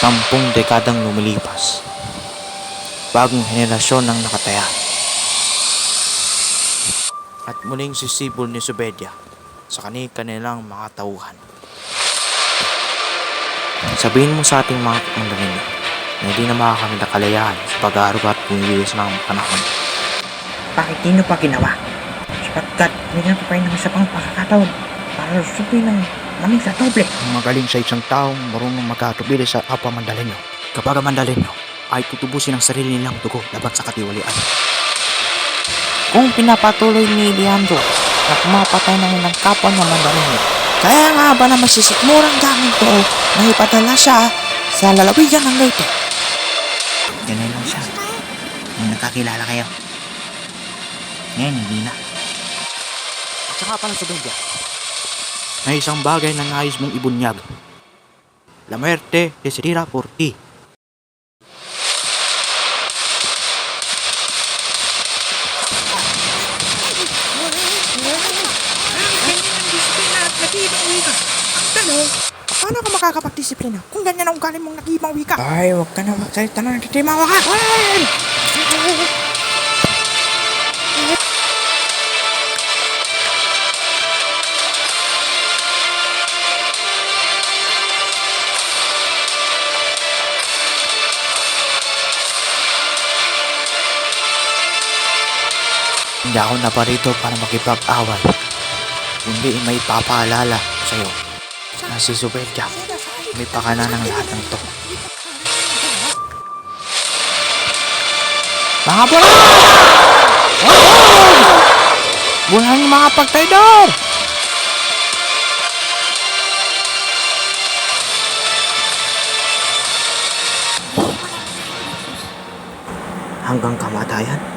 10 dekadang lumilipas, bagong henerasyon ang nakataya. At muling sisibol ni Zubedya sa kanilang mga tauhan. Sabihin mo sa ating mga Mandarin na hindi na makakamit ang kalayahan sa pag-aaruga at bumibilis ng panahon. Bakit di nyo pa ginawa? Sapagkat bigyan ko pa ng isa pang pagkakataon para susupin ng namin sa doble. Magaling sa isang taong marunong magkatubili sa kapwa Mandalenyo. Kapag ang Mandalenyo ay tutubusin ang sarili nilang dugo laban sa katiwalian. Kung pinapatuloy ni Leandro na pumapatay ng ilang kapwa ng Mandalenyo, kaya nga ba na masisikmurang gamit to na ipadala siya sa lalawigan ng Leyte? Ganun lang siya. Nung nakakilala kayo. Ngayon, hindi na. At saka pala sa Zubedya, may isang bagay na nais mong ibunyag. La muerte decidirá por ti. Paano ka makakapagdisiplina kung ganyan ang ugali mong nag-ibang wika? Ay, huwag ka na magsalita na nagtitimawa ka! Ay! Hindi ako naparito para makipag-away, kundi may papaalala sa'yo na si Zubedya may pakana ng lahat ng to. Mga bulan! Bulan yung mga pagtraidor! Hanggang kamatayan.